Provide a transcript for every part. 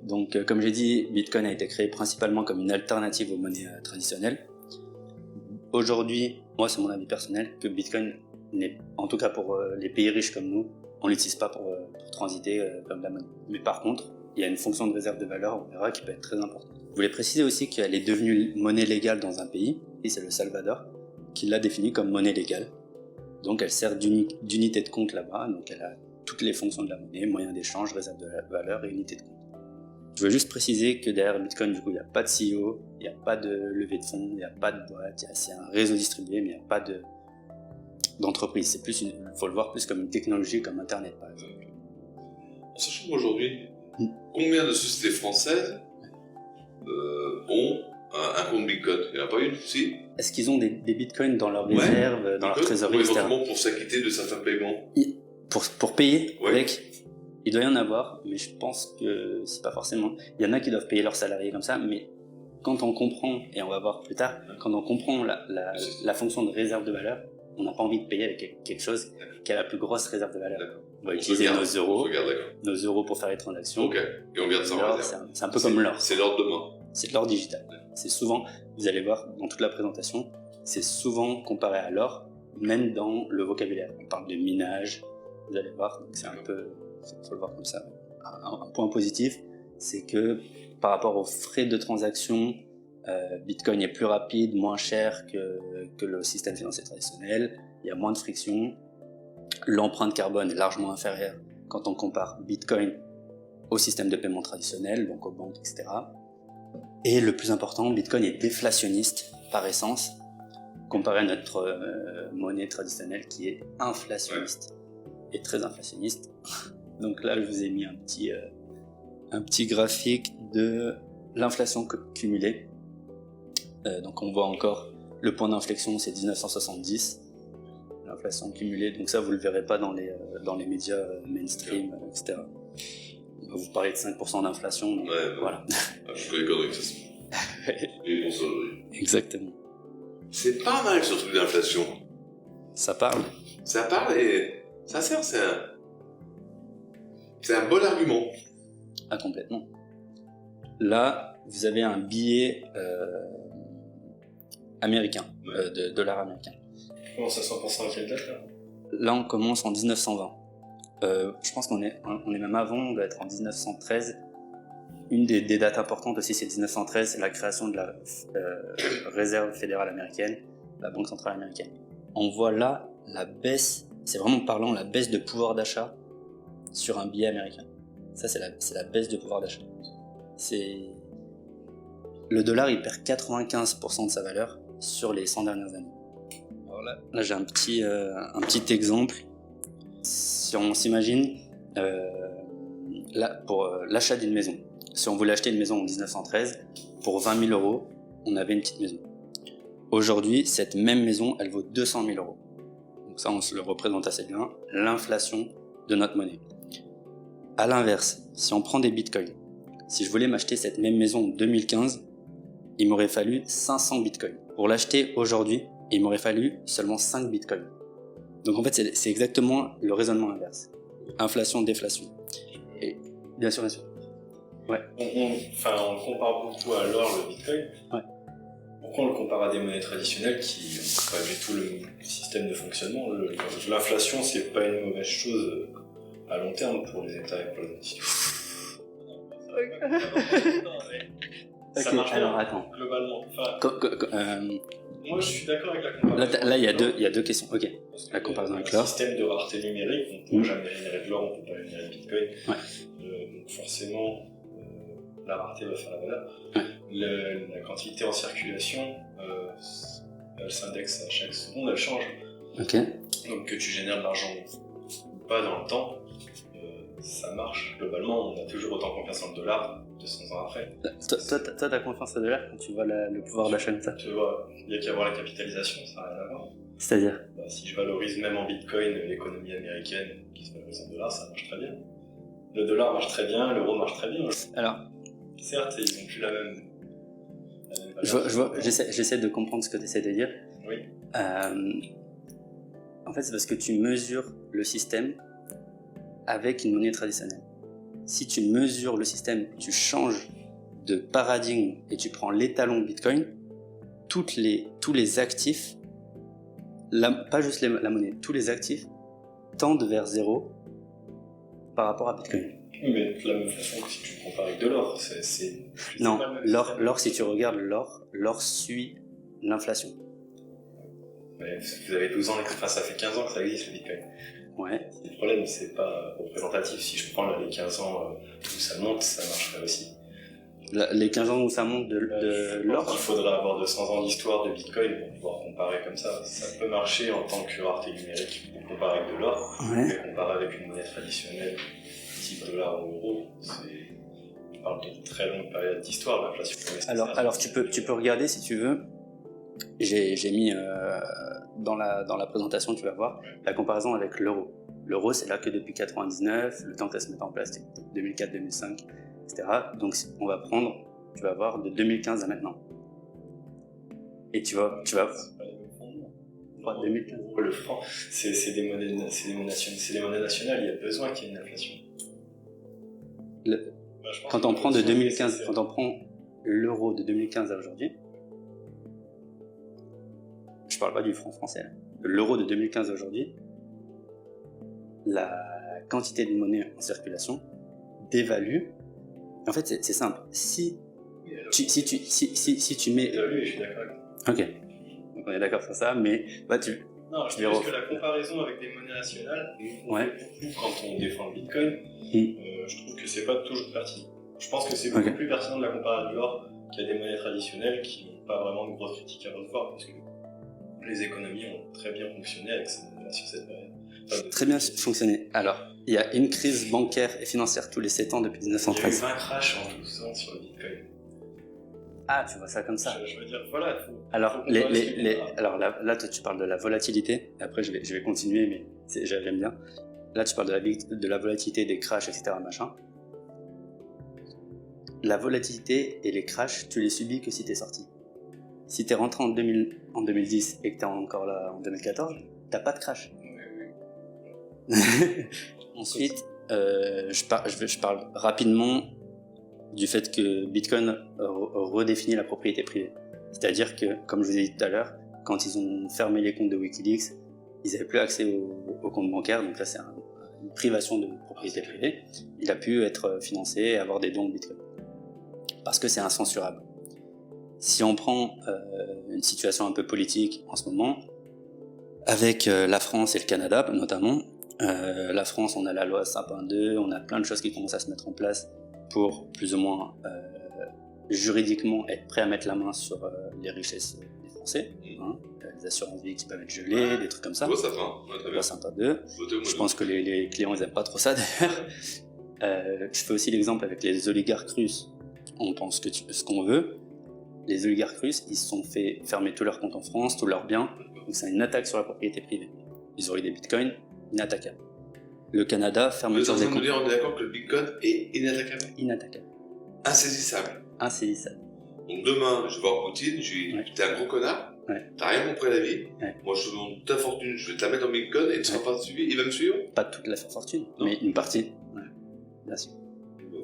Donc, comme j'ai dit, Bitcoin a été créé principalement comme une alternative aux monnaies traditionnelles. Aujourd'hui, moi, c'est mon avis personnel, que Bitcoin n'est, en tout cas pour les pays riches comme nous, on l'utilise pas pour transiter comme la monnaie. Mais par contre, il y a une fonction de réserve de valeur, on verra, qui peut être très importante. Je voulais préciser aussi qu'elle est devenue monnaie légale dans un pays, et c'est le Salvador, qui l'a définie comme monnaie légale. Donc elle sert d'unité de compte là-bas, donc elle a toutes les fonctions de la monnaie, moyen d'échange, réserve de valeur et unité de compte. Je veux juste préciser que derrière Bitcoin, du coup, il n'y a pas de CEO, il n'y a pas de levée de fonds, il n'y a pas de boîte, c'est un réseau distribué, mais il n'y a pas d'entreprise. C'est plus, faut le voir plus comme une technologie, comme Internet, par exemple. En sachant qu'aujourd'hui, combien de sociétés françaises ont un compte Bitcoin? Il n'y en a pas une, si? Est-ce qu'ils ont des bitcoins dans leur réserve, dans leur trésorerie, etc. Éventuellement pour s'acquitter de certains paiements. Pour payer ouais. avec, il doit y en avoir, mais je pense que c'est pas forcément. Il y en a qui doivent payer leurs salariés comme ça, mais quand on comprend, et on va voir plus tard, quand on comprend la fonction de réserve de valeur, on n'a pas envie de payer avec quelque chose qui a la plus grosse réserve de valeur. D'accord. On va utiliser nos euros pour faire les transactions. Ok, et on garde ça en réserve. C'est un peu comme l'or. C'est l'or demain. C'est de l'or digital. C'est souvent, vous allez voir dans toute la présentation, c'est souvent comparé à l'or, même dans le vocabulaire. On parle de minage, vous allez voir, donc c'est un peu, faut le voir comme ça. Un point positif, c'est que par rapport aux frais de transaction, Bitcoin est plus rapide, moins cher que le système financier traditionnel, il y a moins de friction, l'empreinte carbone est largement inférieure quand on compare Bitcoin au système de paiement traditionnel, donc aux banques, etc. Et le plus important, Bitcoin est déflationniste par essence, comparé à notre monnaie traditionnelle qui est inflationniste, et très inflationniste. Donc là, je vous ai mis un petit graphique de l'inflation cumulée. Donc on voit encore le point d'inflexion, c'est 1970, l'inflation cumulée. Donc ça, vous le verrez pas dans les médias mainstream, etc. On va vous parler de 5% d'inflation. Donc, voilà. Je connais conneries, ça se et bon, ça, exactement. C'est pas mal ce truc d'inflation. Ça parle. Ça parle et ça sert, c'est un bon argument. Ah, complètement. Là, vous avez un billet américain, de dollar américain. On commence à 100% à quelle date là? Là, on commence en 1920. Je pense qu'on est même avant, on doit être en 1913. Une des dates importantes aussi, c'est 1913, c'est la création de la Réserve fédérale américaine, la Banque centrale américaine. On voit là la baisse, c'est vraiment parlant, la baisse de pouvoir d'achat sur un billet américain. Ça, c'est la baisse de pouvoir d'achat. Le dollar, il perd 95% de sa valeur sur les 100 dernières années. Alors là j'ai un petit exemple. Si on s'imagine, pour l'achat d'une maison, si on voulait acheter une maison en 1913, pour 20 000 euros, on avait une petite maison. Aujourd'hui, cette même maison, elle vaut 200 000 euros. Donc ça, on se le représente assez bien, l'inflation de notre monnaie. A l'inverse, si on prend des bitcoins, si je voulais m'acheter cette même maison en 2015, il m'aurait fallu 500 bitcoins. Pour l'acheter aujourd'hui, il m'aurait fallu seulement 5 bitcoins. Donc en fait, c'est exactement le raisonnement inverse. Inflation, déflation. Et bien sûr. Ouais. On compare beaucoup à l'or, le bitcoin. Ouais. Pourquoi on le compare à des monnaies traditionnelles qui n'ont pas du tout le système de fonctionnement? L'inflation, c'est pas une mauvaise chose à long terme pour les États et pour les institutions. Ça marche bien, alors attends. Globalement. Moi, je suis d'accord avec la comparaison. Là, il y a deux questions. Ok. La comparaison avec l'or. Un système de rareté numérique, on ne peut jamais générer de l'or, on ne peut pas générer de bitcoin. Ouais. Donc forcément, la rareté va faire la valeur. Ouais. La quantité en circulation, elle s'indexe à chaque seconde, elle change. Ok. Donc que tu génères de l'argent ou pas dans le temps, ça marche. Globalement, on a toujours autant confiance en le dollar 200 ans après. Toi, t'as confiance au dollar quand tu vois le pouvoir d'achat comme ça? Tu vois, il n'y a qu'à voir la capitalisation, ça n'a rien à voir. C'est-à-dire? Si je valorise même en bitcoin l'économie américaine qui se valorise en dollars, ça marche très bien. Le dollar marche très bien, l'euro marche très bien. Alors, certes, ils n'ont plus la même j'essaie de comprendre ce que tu essaies de dire. Oui. En fait, c'est parce que tu mesures le système avec une monnaie traditionnelle. si tu mesures le système, tu changes de paradigme et tu prends l'étalon Bitcoin, tous les actifs, pas juste la monnaie, tous les actifs tendent vers zéro par rapport à Bitcoin. Mais de la même façon que si tu compares avec de l'or, non, l'or, si tu regardes l'or suit l'inflation. Mais vous avez 12 ans, enfin, ça fait 15 ans que ça existe le Bitcoin. Ouais. Le problème, c'est pas représentatif. Si je prends là, les 15 ans où ça monte, ça marcherait aussi. Les 15 ans où ça monte de l'or. Il faudrait avoir 200 ans d'histoire de Bitcoin pour pouvoir comparer comme ça. Ça peut marcher en tant que rareté numérique pour comparer avec de l'or, Ouais. mais comparer avec une monnaie traditionnelle, type dollar ou euro, on parle d'une très longue période d'histoire, l'inflation. Alors tu peux regarder si tu veux. J'ai mis dans la présentation, tu vas voir, la comparaison avec l'euro. L'euro, c'est là que depuis 99, le temps que ça se mette en place, c'était 2004, 2005, etc. Donc on va prendre, tu vas voir, de 2015 à maintenant. Et tu vas C'est pas les mêmes fondements. voir 2015. Le franc, c'est des monnaies nationales, il y a besoin qu'il y ait une inflation. Quand on prend de 2015, quand on prend l'euro de 2015 à aujourd'hui, je parle pas du franc français, de l'euro de 2015 à aujourd'hui, la quantité de monnaie en circulation dévalue. En fait, c'est simple. Si tu mets... Je suis d'accord avec toi. Ok. Donc on est d'accord sur ça, mais bah Non, je pense que la comparaison avec des monnaies nationales, Ouais. quand on défend le Bitcoin, je trouve que c'est pas toujours pertinent. Je pense que c'est beaucoup plus pertinent de la comparer à de l'or qu'il y a des monnaies traditionnelles qui n'ont pas vraiment de grosses critiques à recevoir, parce que les économies ont très bien fonctionné sur cette période. Très bien fonctionné. Alors, il y a une crise bancaire et financière tous les 7 ans depuis Il y a eu 1913. 20 crashs en 12 ans sur le Bitcoin. Ah, tu vois ça comme ça. Je veux dire, voilà. Alors, alors là, toi, tu parles de la volatilité. Après, je vais continuer, mais j'aime bien. Là, tu parles de la volatilité, des crashs, etc. Machin. La volatilité et les crashs, tu les subis que si t'es sorti. Si t'es rentré en 2010 et que t'es encore là en 2014, t'as pas de crash. Ensuite, je parle rapidement du fait que Bitcoin redéfinit la propriété privée. C'est-à-dire que, comme je vous ai dit tout à l'heure, quand ils ont fermé les comptes de Wikileaks, ils n'avaient plus accès aux comptes bancaires, donc là c'est une privation de propriété privée. Il a pu être financé et avoir des dons de Bitcoin. Parce que c'est incensurable. Si on prend une situation un peu politique en ce moment, avec la France et le Canada notamment, la France, on a la loi Sapin 2, on a plein de choses qui commencent à se mettre en place pour plus ou moins juridiquement être prêt à mettre la main sur les richesses des Français, hein, les assurances vie qui peuvent être gelées, des trucs comme ça. Loi Sapin, ouais, très bien. Loi Sapin 2. Je pense que les clients ils aiment pas trop ça d'ailleurs. Je fais aussi l'exemple avec les oligarques russes. On pense ce qu'on veut. Les oligarques russes, ils se sont fait fermer tous leurs comptes en France, tous leurs biens. Donc c'est une attaque sur la propriété privée. Ils ont eu des bitcoins, inattaquables. Le Canada, fermeture des comptes. On est d'accord que le Bitcoin est inattaquable. Inattaquable. Insaisissable. Insaisissable. Donc demain, je vais voir Poutine, t'es un gros connard, t'as rien compris à la vie, moi je te donne ta fortune, je vais te la mettre en Bitcoin et tu seras pas suivi, il va me suivre. Pas toute la fortune, mais une partie. Ouais. Bien sûr.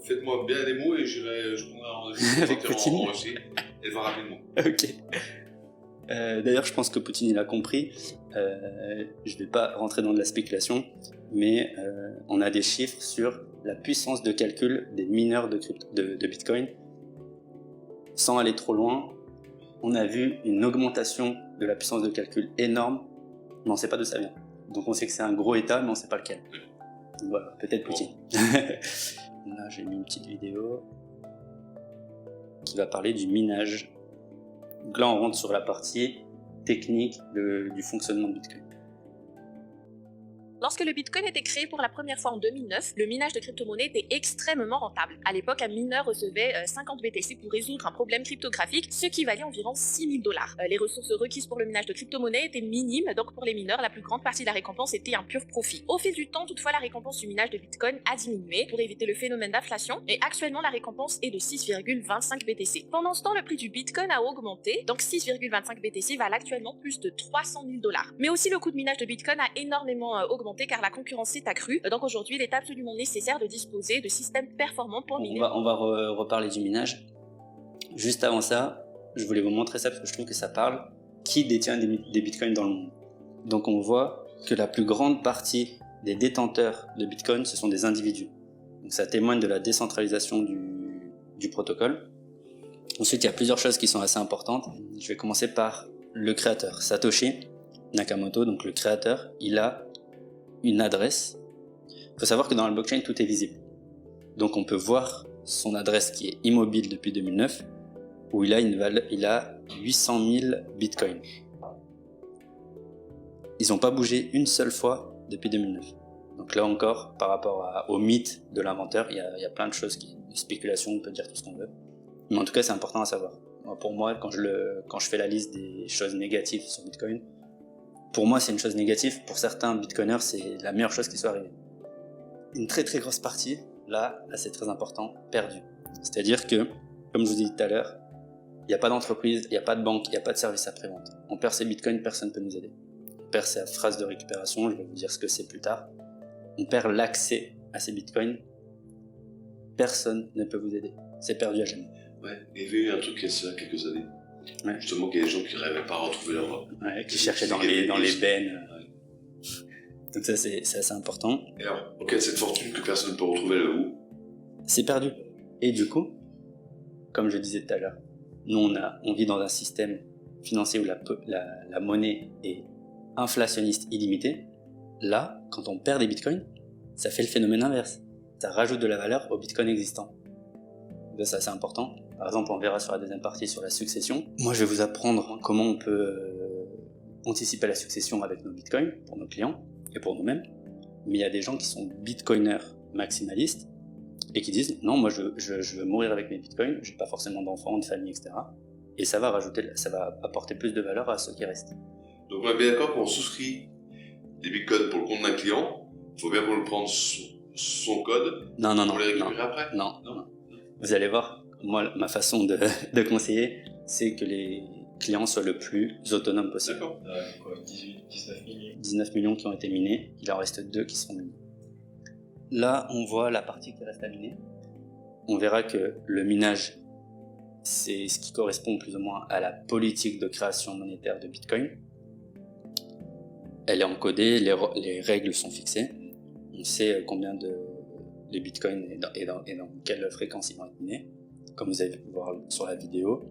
Faites-moi bien des mots et je prendrai un rendez-vous avec Poutine en Russie, elle va rapidement. Ok. D'ailleurs, je pense que Poutine il a compris. Je vais pas rentrer dans de la spéculation, mais on a des chiffres sur la puissance de calcul des mineurs de Bitcoin. Sans aller trop loin, on a vu une augmentation de la puissance de calcul énorme, mais on ne sait pas d'où ça vient. Donc on sait que c'est un gros état, mais on ne sait pas lequel. Donc voilà, peut-être Poutine. Là, j'ai mis une petite vidéo qui va parler du minage. Donc là, on rentre sur la partie technique du fonctionnement de Bitcoin. Lorsque le Bitcoin était créé pour la première fois en 2009, le minage de crypto-monnaies était extrêmement rentable. À l'époque, un mineur recevait 50 BTC pour résoudre un problème cryptographique, ce qui valait environ $6 000. Les ressources requises pour le minage de crypto-monnaies étaient minimes, donc pour les mineurs, la plus grande partie de la récompense était un pur profit. Au fil du temps, toutefois, la récompense du minage de Bitcoin a diminué pour éviter le phénomène d'inflation, et actuellement, la récompense est de 6,25 BTC. Pendant ce temps, le prix du Bitcoin a augmenté, donc 6,25 BTC valent actuellement plus de $300 000. Mais aussi, le coût de minage de Bitcoin a énormément augmenté augmenté car la concurrence s'est accrue. Donc aujourd'hui, il est absolument nécessaire de disposer de systèmes performants pour miner. On va reparler du minage. Juste avant ça, je voulais vous montrer ça parce que je trouve que ça parle. Qui détient des bitcoins dans le monde? Donc on voit que la plus grande partie des détenteurs de bitcoin, ce sont des individus. Donc ça témoigne de la décentralisation du protocole. Ensuite, il y a plusieurs choses qui sont assez importantes. Je vais commencer par le créateur. Satoshi Nakamoto, donc le créateur, il a une adresse. Il faut savoir que dans la blockchain, tout est visible. Donc on peut voir son adresse qui est immobile depuis 2009, où il a 800 000 bitcoins. Ils n'ont pas bougé une seule fois depuis 2009. Donc là encore, par rapport au mythe de l'inventeur, il y a plein de choses, de spéculation, on peut dire tout ce qu'on veut. Mais en tout cas, c'est important à savoir. Pour moi, quand je fais la liste des choses négatives sur Bitcoin, pour moi, c'est une chose négative. Pour certains Bitcoiners, c'est la meilleure chose qui soit arrivée. Une très très grosse partie, là c'est très important, perdue. C'est-à-dire que, comme je vous ai dit tout à l'heure, il n'y a pas d'entreprise, il n'y a pas de banque, il n'y a pas de service après-vente. On perd ses Bitcoins, personne ne peut nous aider. On perd sa phrase de récupération, je vais vous dire ce que c'est plus tard. On perd l'accès à ces Bitcoins, personne ne peut vous aider. C'est perdu à jamais. Ouais, il y avait eu un truc il y a ça quelques années. Ouais. Justement, qu'il y a des gens qui n'arrivaient pas à retrouver leur... Ouais, qui cherchaient dans les bennes. Ouais. Donc ça, c'est assez important. Et alors, ok, cette fortune que personne ne peut retrouver, elle est où? C'est perdu. Et du coup, comme je disais tout à l'heure, nous, on vit dans un système financier où la monnaie est inflationniste illimitée. Là, quand on perd des bitcoins, ça fait le phénomène inverse. Ça rajoute de la valeur aux bitcoins existants. Donc ça, c'est assez important. Par exemple, on verra sur la deuxième partie sur la succession. Moi, je vais vous apprendre comment on peut anticiper la succession avec nos bitcoins pour nos clients et pour nous-mêmes. Mais il y a des gens qui sont bitcoiners maximalistes et qui disent non, moi je veux mourir avec mes bitcoins, j'ai pas forcément d'enfants, de famille, etc. Et ça va apporter plus de valeur à ceux qui restent. Donc on est bien d'accord qu'on souscrit des bitcoins pour le compte d'un client, il faut bien qu'on le prenne son code pour les récupérer après. Non. Vous allez voir, moi ma façon de conseiller, c'est que les clients soient le plus autonomes possible. D'accord. 19 millions. 19 millions qui ont été minés, il en reste 2 qui sont minés. Là, on voit la partie qui reste à miner. On verra que le minage, c'est ce qui correspond plus ou moins à la politique de création monétaire de Bitcoin. Elle est encodée, les règles sont fixées. On sait combien de Bitcoin et dans quelle fréquence ils vont être minés, comme vous avez pu voir sur la vidéo.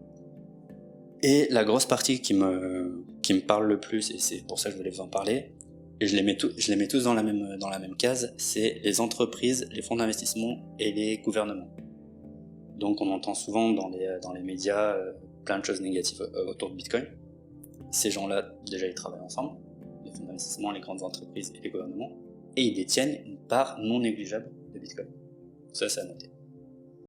Et la grosse partie qui me parle le plus, et c'est pour ça que je voulais vous en parler, et je les mets tous dans la même case, c'est les entreprises, les fonds d'investissement et les gouvernements. Donc on entend souvent dans les médias plein de choses négatives autour de Bitcoin. Ces gens-là, déjà, ils travaillent ensemble, les fonds d'investissement, les grandes entreprises et les gouvernements, et ils détiennent une part non négligeable de Bitcoin. Ça, c'est à noter.